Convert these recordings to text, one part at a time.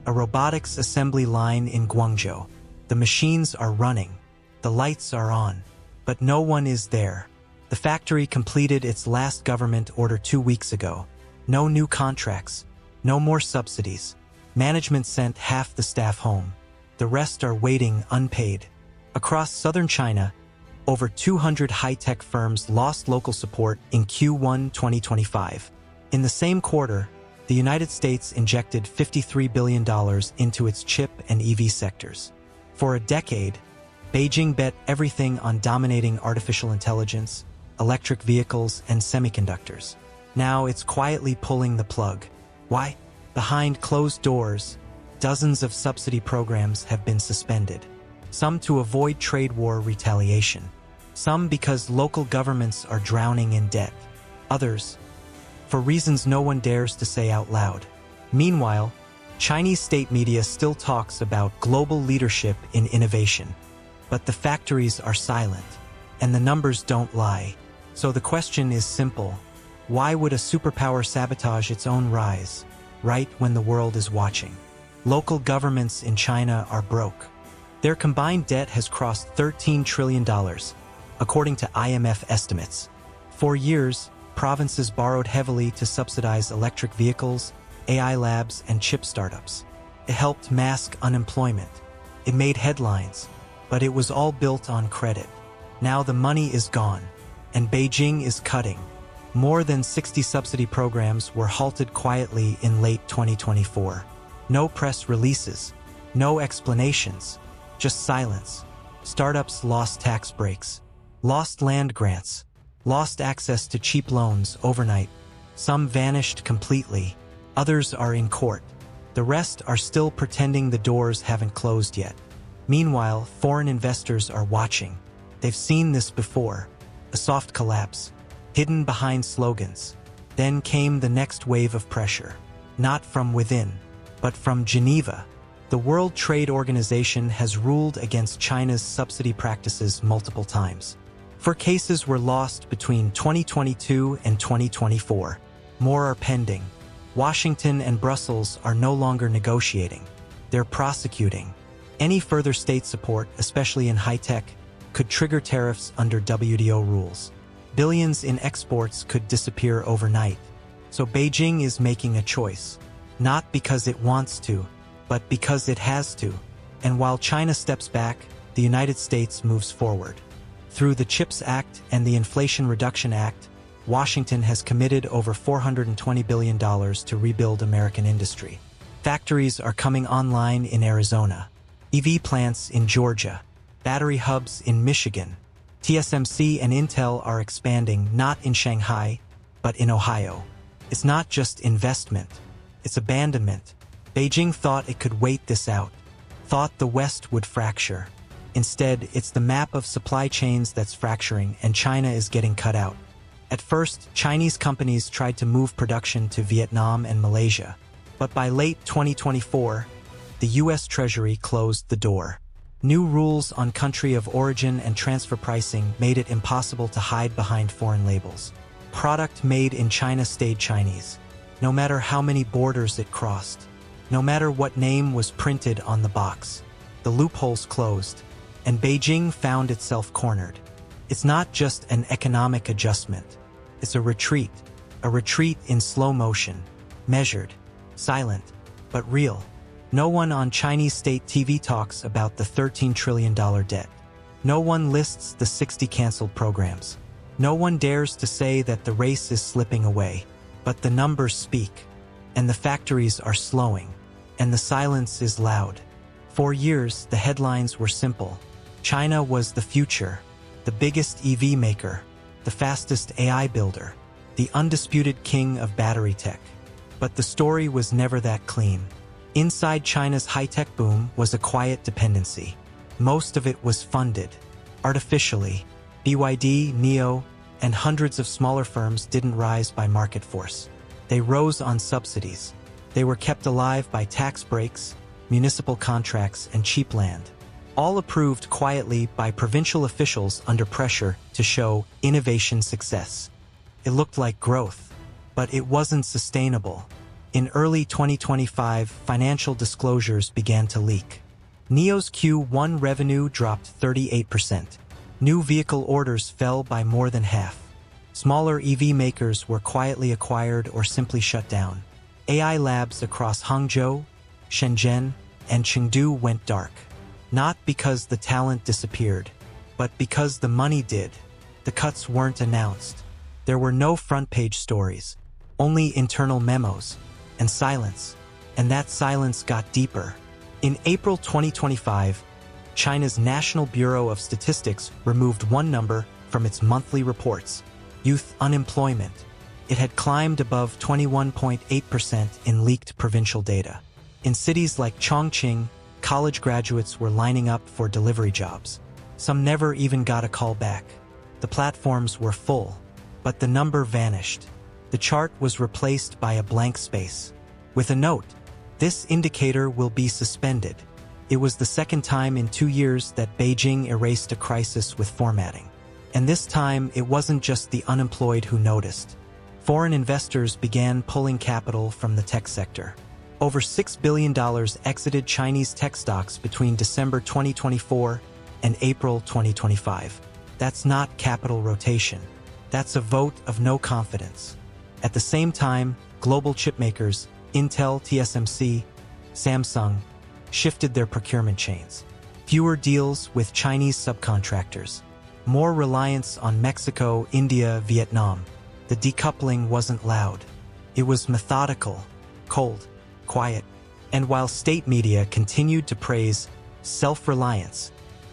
a robotics assembly line in Guangzhou. The machines are running. The lights are on. But no one is there. The factory completed its last government order 2 weeks ago. No new contracts. No more subsidies. Management sent half the staff home. The rest are waiting unpaid. Across southern China, over 200 high-tech firms lost local support in Q1 2025. In the same quarter, the United States injected $53 billion into its chip and EV sectors. For a decade, Beijing bet everything on dominating artificial intelligence, electric vehicles, and semiconductors. Now it's quietly pulling the plug. Why? Behind closed doors, dozens of subsidy programs have been suspended. Some to avoid trade war retaliation. Some because local governments are drowning in debt. Others, for reasons no one dares to say out loud. Meanwhile, Chinese state media still talks about global leadership in innovation. But the factories are silent, and the numbers don't lie. So the question is simple. Why would a superpower sabotage its own rise, right when the world is watching? Local governments in China are broke. Their combined debt has crossed $13 trillion, according to IMF estimates. For years, provinces borrowed heavily to subsidize electric vehicles, AI labs, and chip startups. It helped mask unemployment. It made headlines, but it was all built on credit. Now the money is gone, and Beijing is cutting. More than 60 subsidy programs were halted quietly in late 2024. No press releases, no explanations, just silence. Startups lost tax breaks, lost land grants, lost access to cheap loans overnight. Some vanished completely, others are in court. The rest are still pretending the doors haven't closed yet. Meanwhile, foreign investors are watching. They've seen this before. A soft collapse, hidden behind slogans. Then came the next wave of pressure. Not from within, but from Geneva. The World Trade Organization has ruled against China's subsidy practices multiple times. For cases were lost between 2022 and 2024. More are pending. Washington and Brussels are no longer negotiating. They're prosecuting. Any further state support, especially in high-tech, could trigger tariffs under WTO rules. Billions in exports could disappear overnight. So Beijing is making a choice. Not because it wants to, but because it has to. And while China steps back, the United States moves forward. Through the CHIPS Act and the Inflation Reduction Act, Washington has committed over $420 billion to rebuild American industry. Factories are coming online in Arizona, EV plants in Georgia, battery hubs in Michigan. TSMC and Intel are expanding not in Shanghai, but in Ohio. It's not just investment, it's abandonment. Beijing thought it could wait this out, thought the West would fracture. Instead, it's the map of supply chains that's fracturing, and China is getting cut out. At first, Chinese companies tried to move production to Vietnam and Malaysia. But by late 2024, the U.S. Treasury closed the door. New rules on country of origin and transfer pricing made it impossible to hide behind foreign labels. Product made in China stayed Chinese, no matter how many borders it crossed, no matter what name was printed on the box. The loopholes closed, and Beijing found itself cornered. It's not just an economic adjustment. It's a retreat in slow motion, measured, silent, but real. No one on Chinese state TV talks about the $13 trillion debt. No one lists the 60 canceled programs. No one dares to say that the race is slipping away. But the numbers speak, and the factories are slowing, and the silence is loud. For years, the headlines were simple. China was the future, the biggest EV maker, the fastest AI builder, the undisputed king of battery tech. But the story was never that clean. Inside China's high-tech boom was a quiet dependency. Most of it was funded, artificially. BYD, NIO, and hundreds of smaller firms didn't rise by market force. They rose on subsidies. They were kept alive by tax breaks, municipal contracts, and cheap land. All approved quietly by provincial officials under pressure to show innovation success. It looked like growth, but it wasn't sustainable. In early 2025, financial disclosures began to leak. NIO's Q1 revenue dropped 38%. New vehicle orders fell by more than half. Smaller EV makers were quietly acquired or simply shut down. AI labs across Hangzhou, Shenzhen, and Chengdu went dark. Not because the talent disappeared, but because the money did. The cuts weren't announced. There were no front-page stories, only internal memos, and silence. And that silence got deeper. In April 2025, China's National Bureau of Statistics removed one number from its monthly reports: youth unemployment. It had climbed above 21.8% in leaked provincial data. In cities like Chongqing, college graduates were lining up for delivery jobs. Some never even got a call back. The platforms were full, but the number vanished. The chart was replaced by a blank space, with a note: "This indicator will be suspended." It was the second time in 2 years that Beijing erased a crisis with formatting. And this time, it wasn't just the unemployed who noticed. Foreign investors began pulling capital from the tech sector. Over $6 billion exited Chinese tech stocks between December 2024 and April 2025. That's not capital rotation. That's a vote of no confidence. At the same time, global chipmakers, Intel, TSMC, Samsung, shifted their procurement chains. Fewer deals with Chinese subcontractors. More reliance on Mexico, India, Vietnam. The decoupling wasn't loud. It was methodical, cold, quiet. And while state media continued to praise self-reliance,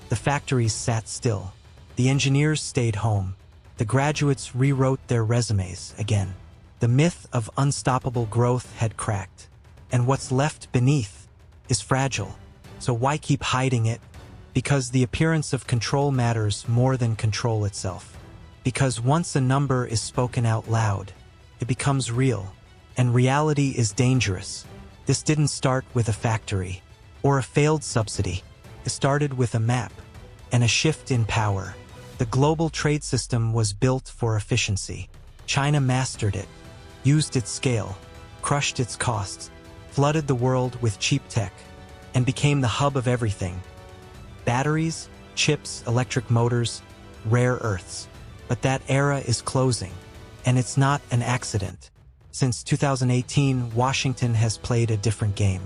the factories sat still. The engineers stayed home. The graduates rewrote their resumes again. The myth of unstoppable growth had cracked. And what's left beneath is fragile. So why keep hiding it? Because the appearance of control matters more than control itself. Because once a number is spoken out loud, it becomes real. And reality is dangerous. This didn't start with a factory or a failed subsidy. It started with a map and a shift in power. The global trade system was built for efficiency. China mastered it, used its scale, crushed its costs, flooded the world with cheap tech, and became the hub of everything: batteries, chips, electric motors, rare earths. But that era is closing, and it's not an accident. Since 2018, Washington has played a different game.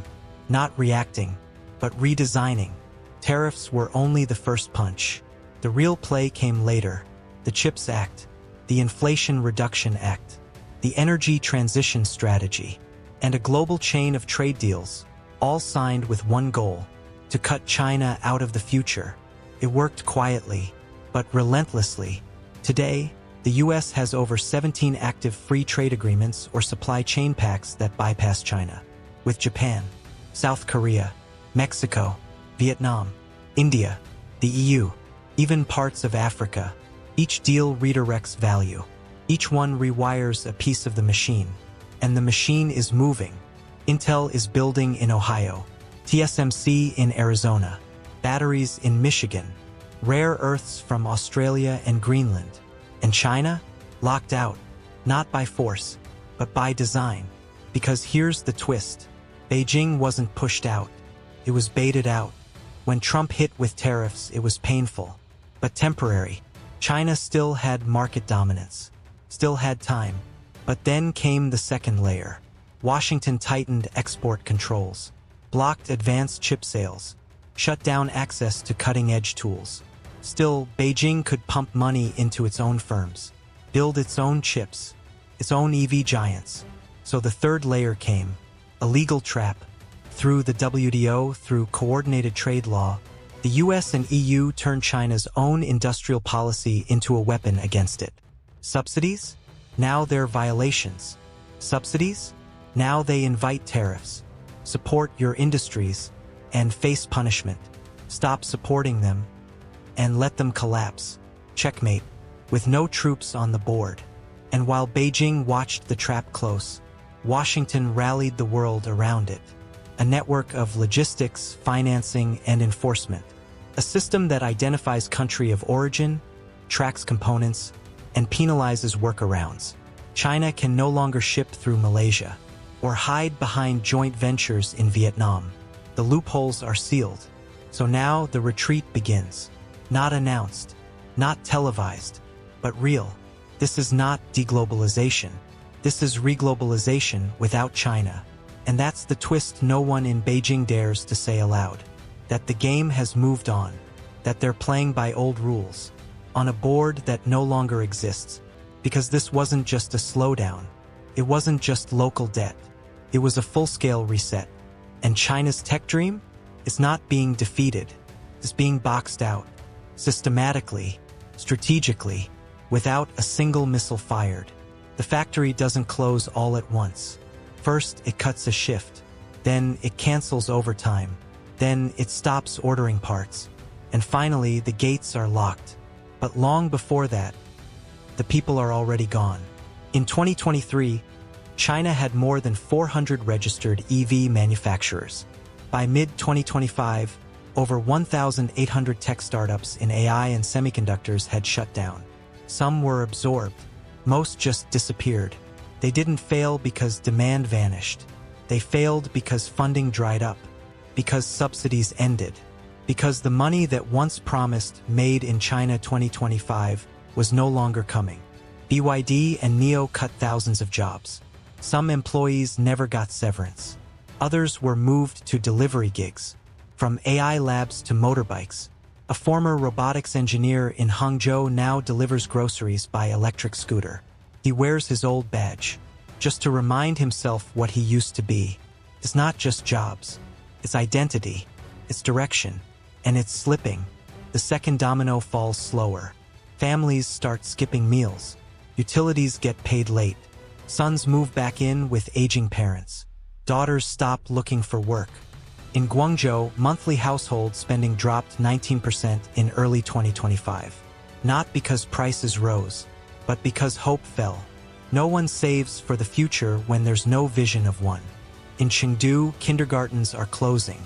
Not reacting, but redesigning. Tariffs were only the first punch. The real play came later: the CHIPS Act, the Inflation Reduction Act, the Energy Transition Strategy, and a global chain of trade deals, all signed with one goal: to cut China out of the future. It worked quietly, but relentlessly. Today, the US has over 17 active free trade agreements or supply chain pacts that bypass China. With Japan, South Korea, Mexico, Vietnam, India, the EU, even parts of Africa. Each deal redirects value. Each one rewires a piece of the machine. And the machine is moving. Intel is building in Ohio, TSMC in Arizona, batteries in Michigan, rare earths from Australia and Greenland. And China? Locked out, not by force, but by design. Because here's the twist: Beijing wasn't pushed out. It was baited out. When Trump hit with tariffs, it was painful, but temporary. China still had market dominance, still had time. But then came the second layer. Washington tightened export controls, blocked advanced chip sales, shut down access to cutting-edge tools. Still, Beijing could pump money into its own firms, build its own chips, its own EV giants. So the third layer came: a legal trap. Through the WTO, through coordinated trade law, the US and EU turned China's own industrial policy into a weapon against it. Subsidies? Now they're violations. Subsidies? Now they invite tariffs. Support your industries and face punishment. Stop supporting them and let them collapse. Checkmate, with no troops on the board. And while Beijing watched the trap close, Washington rallied the world around it. A network of logistics, financing, and enforcement. A system that identifies country of origin, tracks components, and penalizes workarounds. China can no longer ship through Malaysia. or hide behind joint ventures in Vietnam. The loopholes are sealed. So now the retreat begins. Not announced, not televised, but real. This is not deglobalization. This is reglobalization without China. And that's the twist no one in Beijing dares to say aloud. That the game has moved on. That they're playing by old rules. On a board that no longer exists. Because this wasn't just a slowdown. It wasn't just local debt. It was a full-scale reset. And China's tech dream is not being defeated. It's being boxed out. Systematically, strategically, without a single missile fired. The factory doesn't close all at once. First, it cuts a shift. Then, it cancels overtime. Then, it stops ordering parts. And finally, the gates are locked. But long before that, the people are already gone. In 2023, China had more than 400 registered EV manufacturers. By mid-2025, over 1,800 tech startups in AI and semiconductors had shut down. Some were absorbed. Most just disappeared. They didn't fail because demand vanished. They failed because funding dried up. Because subsidies ended. Because the money that once promised Made in China 2025 was no longer coming. BYD and NIO cut thousands of jobs. Some employees never got severance. Others were moved to delivery gigs. From AI labs to motorbikes. A former robotics engineer in Hangzhou now delivers groceries by electric scooter. He wears his old badge, just to remind himself what he used to be. It's not just jobs. It's identity. It's direction. And it's slipping. The second domino falls slower. Families start skipping meals. Utilities get paid late. Sons move back in with aging parents. Daughters stop looking for work. In Guangzhou, monthly household spending dropped 19% in early 2025. Not because prices rose, but because hope fell. No one saves for the future when there's no vision of one. In Chengdu, kindergartens are closing.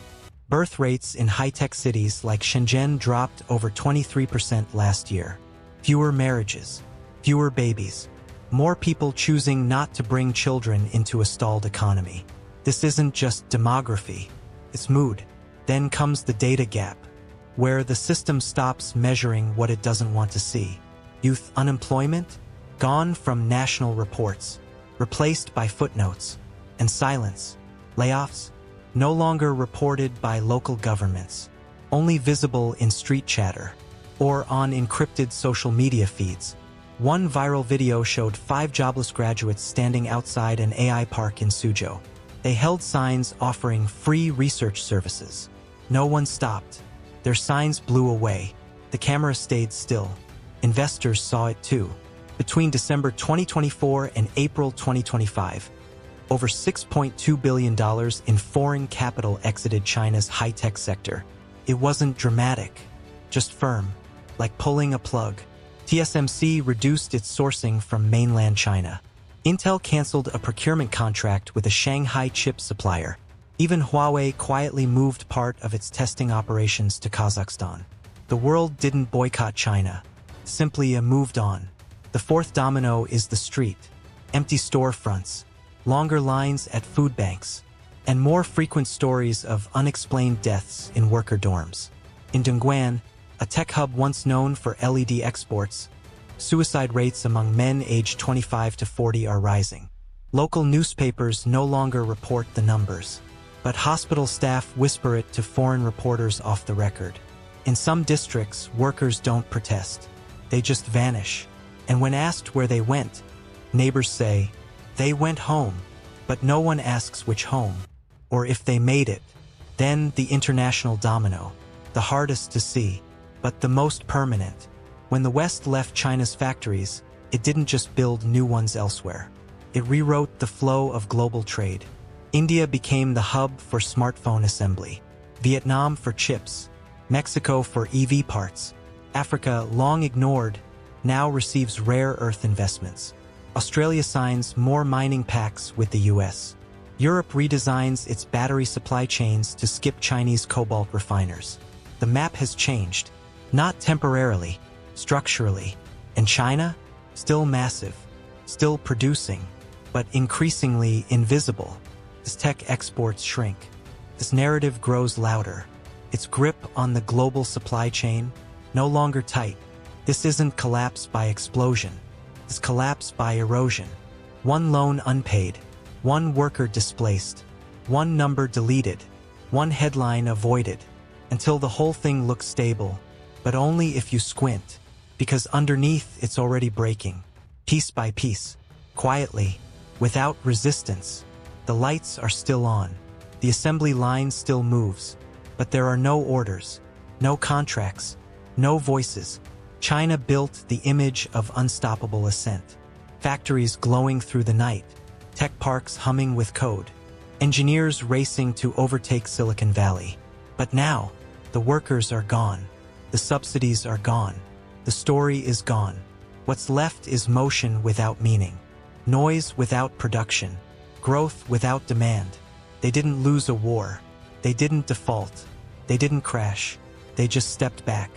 Birth rates in high-tech cities like Shenzhen dropped over 23% last year. Fewer marriages, fewer babies, more people choosing not to bring children into a stalled economy. This isn't just demography. It's mood. Then comes the data gap, where the system stops measuring what it doesn't want to see. Youth unemployment? Gone from national reports, replaced by footnotes. And silence. Layoffs? No longer reported by local governments, only visible in street chatter, or on encrypted social media feeds. One viral video showed 5 jobless graduates standing outside an AI park in Suzhou. They held signs offering free research services. No one stopped. Their signs blew away. The camera stayed still. Investors saw it too. Between December 2024 and April 2025, over $6.2 billion in foreign capital exited China's high-tech sector. It wasn't dramatic, just firm, like pulling a plug. TSMC reduced its sourcing from mainland China. Intel canceled a procurement contract with a Shanghai chip supplier. Even Huawei quietly moved part of its testing operations to Kazakhstan. The world didn't boycott China, simply moved on. The fourth domino is the street. Empty storefronts, longer lines at food banks, and more frequent stories of unexplained deaths in worker dorms. In Dongguan, a tech hub once known for LED exports, suicide rates among men aged 25 to 40 are rising. Local newspapers no longer report the numbers, but hospital staff whisper it to foreign reporters off the record. In some districts, workers don't protest. They just vanish. And when asked where they went, neighbors say, they went home, but no one asks which home, or if they made it. Then the international domino, the hardest to see, but the most permanent. When the West left China's factories, it didn't just build new ones elsewhere. It rewrote the flow of global trade. India became the hub for smartphone assembly, Vietnam for chips, Mexico for EV parts. Africa, long ignored, now receives rare earth investments. Australia signs more mining pacts with the US. Europe redesigns its battery supply chains to skip Chinese cobalt refiners. The map has changed, not temporarily, structurally. And China? Still massive, still producing, but increasingly invisible. As tech exports shrink, this narrative grows louder. Its grip on the global supply chain, no longer tight. This isn't collapse by explosion. It's collapse by erosion. One loan unpaid, one worker displaced, one number deleted, one headline avoided, until the whole thing looks stable, but only if you squint, because underneath it's already breaking, piece by piece, quietly, without resistance. The lights are still on, the assembly line still moves, but there are no orders, no contracts, no voices. China built the image of unstoppable ascent. Factories glowing through the night, tech parks humming with code, engineers racing to overtake Silicon Valley. But now, the workers are gone, the subsidies are gone, the story is gone. What's left is motion without meaning, noise without production, growth without demand. They didn't lose a war, they didn't default, they didn't crash, they just stepped back.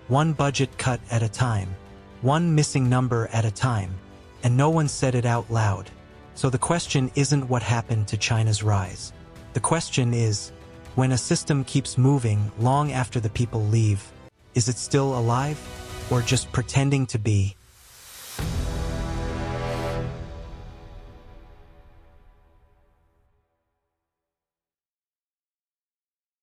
One budget cut at a time, one missing number at a time, and no one said it out loud. So the question isn't what happened to China's rise. The question is, when a system keeps moving long after the people leave, is it still alive, or just pretending to be?